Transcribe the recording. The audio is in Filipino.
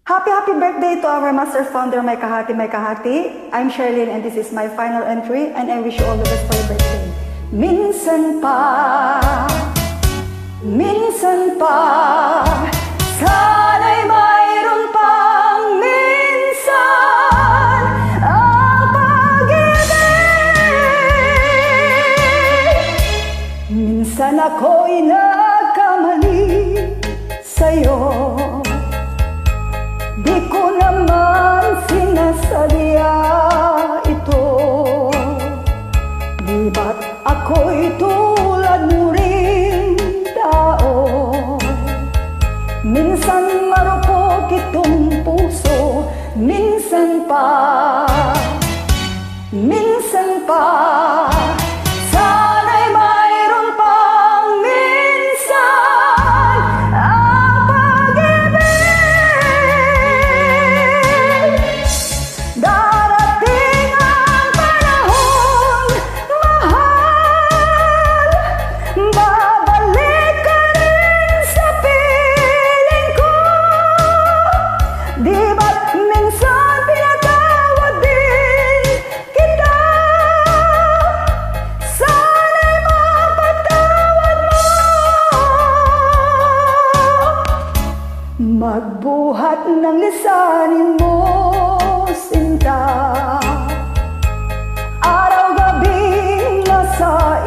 Happy birthday to our master founder, May Kahati, May Kahati. I'm Sherlyn and this is my final entry and I wish you all the best for your birthday. Minsan pa, sana'y mayroon pang minsan ang pag-ibig. Minsan ako'y nagkamali sa'yo, di ko naman sinasadya ito. Di ba't ako'y tulad mo ring tao? Minsan marupok itong puso, minsan pa, sana'y mayroon pang minsan ang pag-ibig. Darating ang panahon, mahal, babalik ka rin sa piling ko. Di ba't minsan pinatawad din kita? Sana'y mapatawad mo. Magbuhat ng lisanin mo, sinta, araw-gabi nasa